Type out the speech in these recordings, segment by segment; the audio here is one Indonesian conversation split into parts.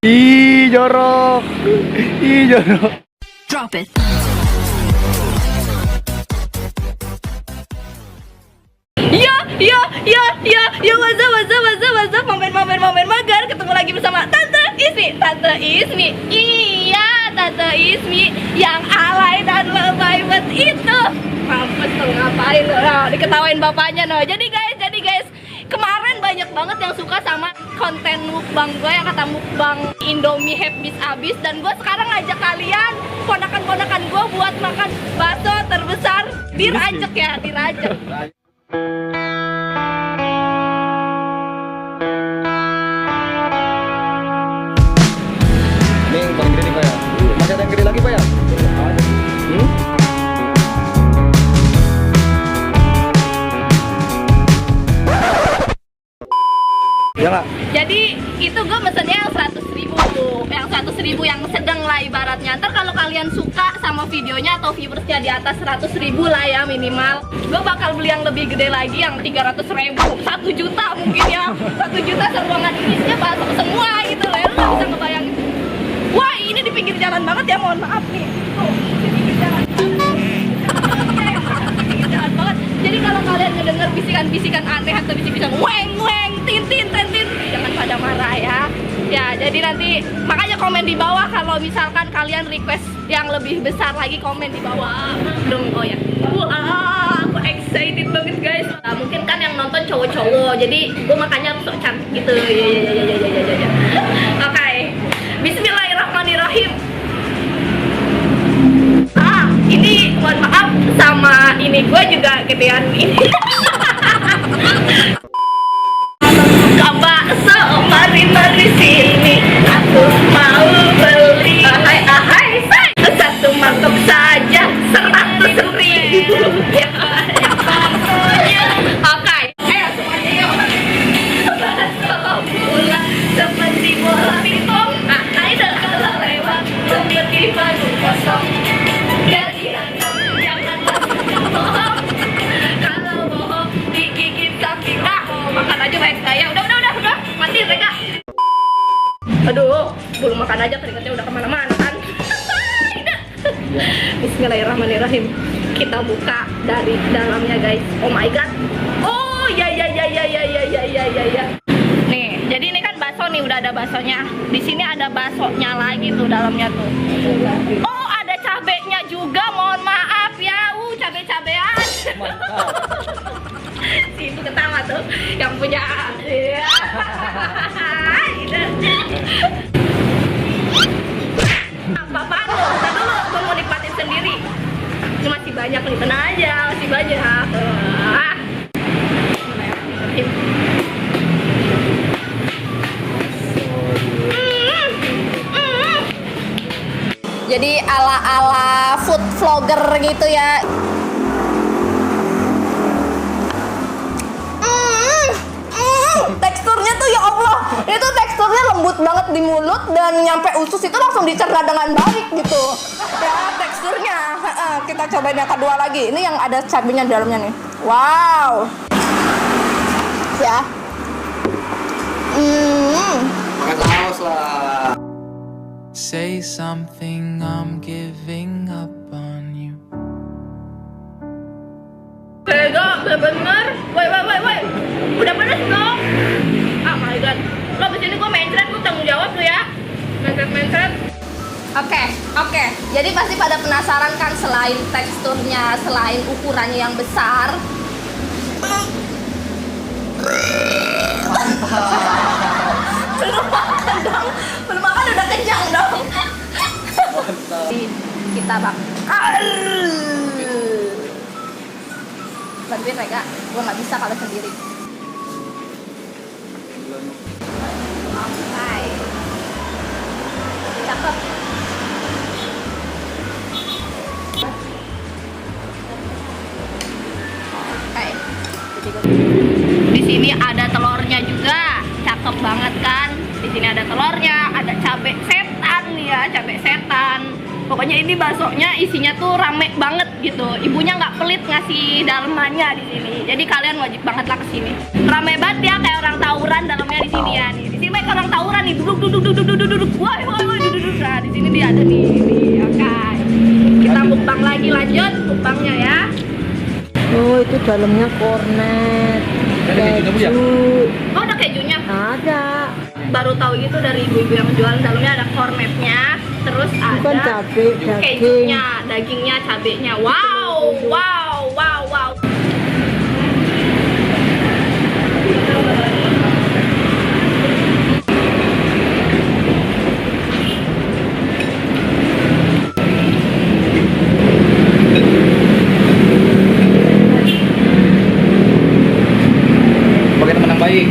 Ih, jorok. Ih, jorok. Drop it. What's up, momen magar, ketemu lagi bersama Tante Ismi. Iya, Tante Ismi yang alay dan lebay banget itu. Mampus tuh ngapain lo? Nah, diketawain bapaknya no. Jadi guys, kemarin banyak banget yang suka sama konten mukbang gue yang kata mukbang Indomie habis abis, dan gue sekarang ngajak kalian ponakan-ponakan gue buat makan bakso terbesar di Rajek ya, di Rajek. Ini yang paling gede nih, Pak ya. Masih ada yang gede lagi, Pak ya? Ya nggak? Jadi itu gue mesennya yang 100.000 yang sedang lah ibaratnya. Ntar kalau kalian suka sama videonya atau viewersnya di atas 100.000 lah ya minimal, gue bakal beli yang lebih gede lagi yang 300.000, 1 juta mungkin ya. 1 juta seruangan isinya bakso semua gitu loh. Lu nggak bisa ngebayangin. Wah, ini di pinggir jalan banget ya, mohon maaf nih. Tuh, di pinggir jalan. Pinggir jalan banget. Jadi kalau kalian ngedenger bisikan-bisikan aneh atau bisikan weng tin, jangan pada marah ya. Ya, jadi nanti makanya komen di bawah kalau misalkan kalian request yang lebih besar lagi, komen di bawah dong. Oh ya. Wah, aku excited banget guys. Nah, mungkin kan yang nonton cowok-cowok, jadi gue makanya sok cantik gitu. Ya. Oke. Bismillahirrahmanirrahim. Ini mohon maaf sama ini gue juga gedean ini. Bakso, mari sini, aku mau beli. Ahai, say. Satu mangkok saja 100.000. Ya, baksonya. Oke, ayo semuanya yuk. Bakso bola seperti bola pingpong. Ayo kalau lewat seperti batu kosong. Jadi janganlah bohong. Kalau bohong digigit kaki. Makan aja baik saya. Udah, mati mereka. Aduh, belum makan aja keringatnya udah kemana-mana kan. Bismillahirrahmanirrahim. Kita buka dari dalamnya guys. Oh my god. Oh ya. Nih, jadi ini kan bakso nih, udah ada baksonya. Di sini ada baksonya lagi tuh dalamnya tuh. Oh, ada cabenya juga. Mohon maaf ya. Cabe-cabean. Si itu ketawa tuh yang punya. Apa-apaan lo? Kita dulu gue mau nikmatin sendiri. Ini masih banyak nih, tenang aja, masih banyak. Jadi ala-ala food vlogger gitu ya. Teksturnya tuh ya Allah, itu teksturnya lembut banget di mulut dan nyampe usus itu langsung dicerna dengan baik gitu. Ya teksturnya. Kita cobain yang kedua lagi. Ini yang ada cabenya di dalamnya nih. Wow. Ya. Pakai saus lah. Say something, I'm giving up on you. Bega, bener. Woi. Udah panas dong. Oh my god. Lo abis ini gue mencret, gue tanggung jawab lo ya. Mencret. Oke. Jadi pasti pada penasaran kan, selain teksturnya, selain ukurannya yang besar. Belum makan udah kenyang dong. Kita bakal. Bantuin Rega, gue gak bisa kalau sendiri. Oke. Cakep. Oke. Di sini ada telurnya juga, cakep banget kan? Di sini ada telurnya, ada cabai setan nih ya, cabai setan. Pokoknya ini baksonya isinya tuh rame banget gitu. Ibunya nggak pelit ngasih dalemannya di sini. Jadi kalian wajib banget lah kesini. Rame banget ya, kayak orang tawuran dalamnya di sini ya. Nih, di sini orang tawuran nih, duduk, woi, duduk. Nah, di sini dia ada nih, oke. Kita mukbang lagi, lanjut mukbangnya ya. Oh, itu dalamnya kornet. Ada kejunya, Bu, ya? Oh, ada kejunya? Ada. Baru tahu gitu dari ibu-ibu yang jualan, dalamnya ada kornetnya, terus Bukan ada cabe, daging. kejunya, dagingnya, cabenya. Wow. Pakai teman yang baik.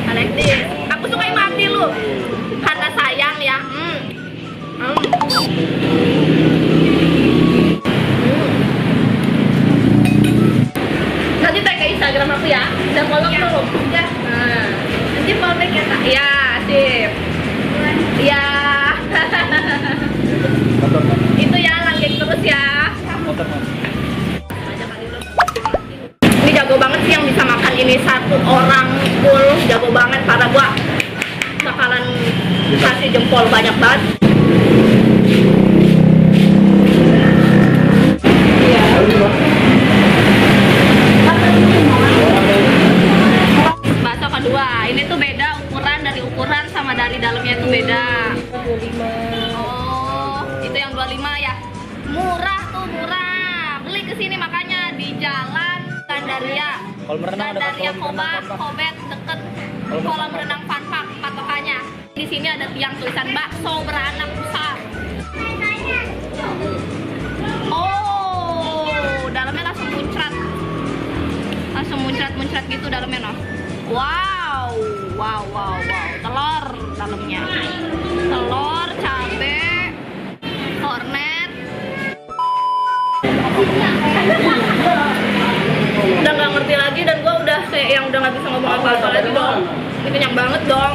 I like this. Aku suka yang mati lu. Karena sayang ya. Nanti tag ke Instagram aku ya. Udah follow belum? Udah. Nah, nanti follow back ya, Kak. Ya, sip. Ya. Itu ya, langgeng terus ya. Ini jago banget sih yang bisa makan ini satu orang full, jago banget. Para gua bakalan kasih jempol banyak banget. Iya. Bakso kedua, ini tuh beda ukuran, dari ukuran sama dari dalamnya tuh beda. Oh, itu yang 25 ya. Murah tuh, murah. Beli kesini makanya di jalan Gandaria. Gandaria Kobet deket kolam renang Funpark patokannya. Di sini ada tiang tulisan bakso beranak besar. Oh, dalamnya langsung muncrat gitu dalamnya noh. Wow. Telur dalamnya. Telur, cabe, kornet. Udah nggak ngerti lagi dan gue udah kayak yang udah nggak bisa ngomong apa-apa lagi dong. Ini kenyang banget dong.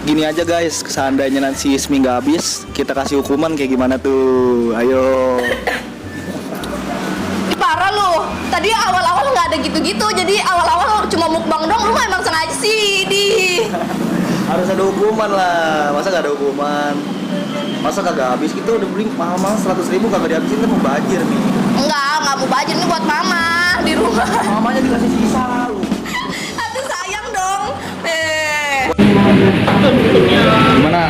Gini aja guys, seandainya nanti Ismi nggak habis, kita kasih hukuman kayak gimana tuh? Ayo. Parah lu. Tadi awal-awal nggak ada gitu-gitu. Jadi awal-awal cuma mukbang dong. Lu emang sengaja sih di. Harus ada hukuman lah. Masa nggak ada hukuman? Masa kagak habis? Kita udah beli mahal-mahal 100.000 kagak dihabisin kan mau bajir nih. Nggak mau bajir ini buat mama di rumah. Mamanya dikasih sisa lu. Aduh sayang dong. Gimana?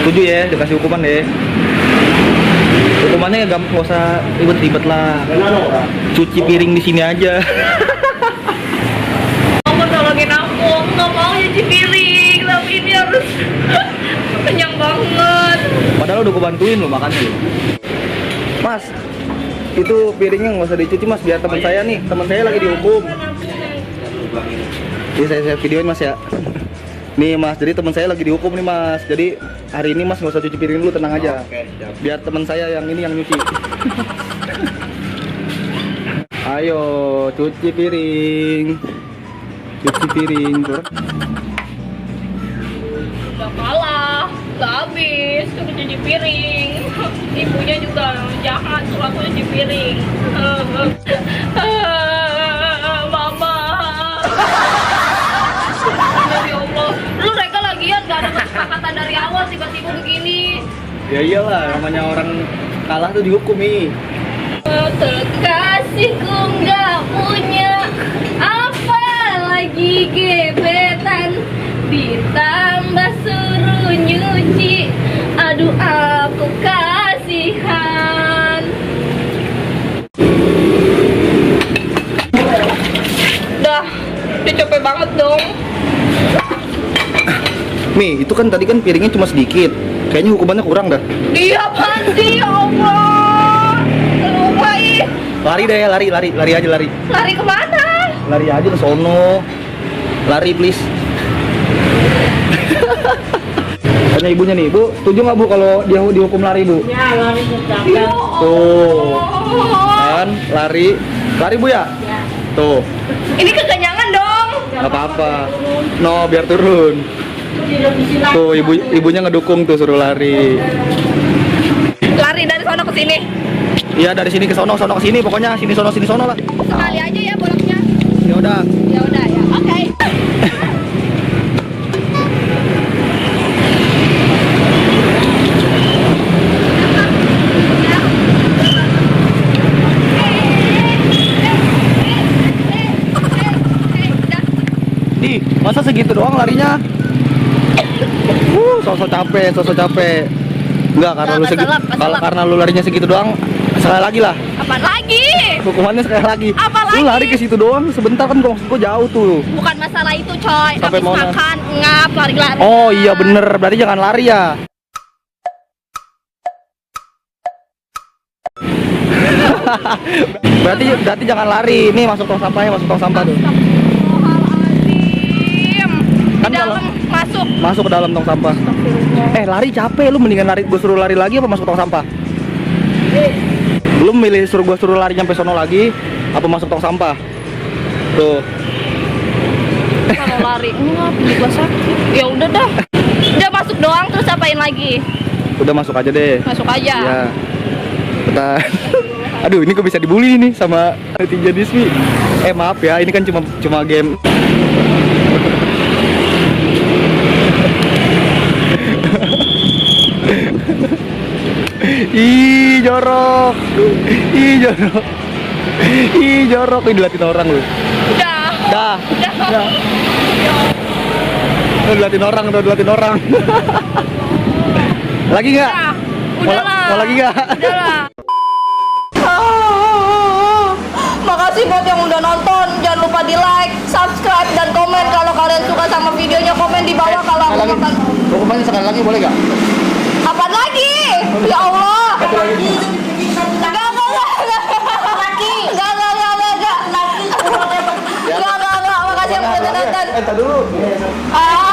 Setuju ya dikasih hukuman deh. Hukumannya gak usah ribet-ribet lah. Cuci piring di sini aja. Kamu tolongin aku nggak mau cuci piring, tapi ini harus kenyang banget. Padahal udah gue bantuin lo makannya lo. Mas, itu piringnya nggak usah dicuci mas, biar teman saya nih, teman saya lagi dihukum. Jadi saya videoin mas ya. Nih mas, jadi teman saya lagi dihukum nih mas. Jadi hari ini mas nggak usah cuci piring dulu, tenang aja. Biar teman saya yang ini yang nyuci. Ayo cuci piring. Cuci piring tuh. Udah kalah, nggak habis, tuh cuci piring. Ibunya juga jahat, suruh aku cuci piring. Mama. Ya Allah, lu mereka lagian gak ada kesepakatan dari awal, tiba-tiba begini. Ya iyalah, namanya orang kalah tuh dihukum nih. Terkasihku nggak punya apalagi gebetan, ditambah suruh nyuci, aduh aku kasihan. Dah, dia capek banget dong. Mi, itu kan tadi kan piringnya cuma sedikit. Kayaknya hukumannya kurang dah. Iya pasti, ya Allah. Lupa ih. Lari deh, lari aja lari. Lari kemana? Lari aja ke sono. Lari please. Tanya ibunya nih, Bu, setuju nggak Bu kalau dia dihukum lari Bu? Ya, lari ke Ya Tuh, Allah. kan lari Bu ya? Ya. Tuh, Ini kekenyangan dong. nggak apa-apa. No, biar turun. Tuh ibunya ngedukung tuh suruh lari. Lari dari sono ke sini. Iya dari sini ke sono ke sini, pokoknya sini sono lah. Sekali aja ya bolaknya. Ya udah. Ya udah ya. Oke. Di, masa segitu doang larinya? Sosok capek. Enggak, karena Nah, lu segitu. keselap. Kalau karena lu larinya segitu doang, sekali lagi lah. Apaan lagi? Hukumannya sekali lagi. Apa Lu lagi? lari ke situ doang sebentar kan maksud gua jauh tuh. Bukan masalah itu, coy. Sampai Habis mana? makan, ngap, lari-lari. Oh iya bener, berarti jangan lari ya. berarti jangan lari. Nih masuk tong sampahnya, masuk tong sampah tuh. Astagfirullahaladzim. Kan Di dalam kalau- masuk. Masuk ke dalam tong sampah. Lari capek, lu mendingan lari gua suruh lari lagi apa masuk tong sampah? Lu milih gua suruh lari nyampe sono lagi apa masuk tong sampah? Tuh. Kalau lari, enggak, pilih gua sakit. Ya udah dah. Udah masuk doang terus apain lagi? Udah masuk aja deh. Masuk aja. Iya. Bentar. Aduh, ini kok bisa dibully nih sama netizen Ismi. Maaf ya, ini kan cuma game. Ih, jorok. Ih, jorok. Ih, jorok. Ini dilatin orang lu. Udah. Dah. Udah. Dah. Tuh dilatin orang. Lagi nggak? Udah lah. Mau lagi nggak? Udah lah. Makasih buat yang udah nonton. Jangan lupa di like, subscribe, dan komen kalau kalian suka sama videonya. Komen di bawah kalau aku makan. Hukumannya sekali lagi boleh nggak? Apa lagi? Ya Allah. Satu lagi. Enggak. Laki. Enggak. Laki. Enggak. Makasih yang udah nonton. Entar dulu. Ah.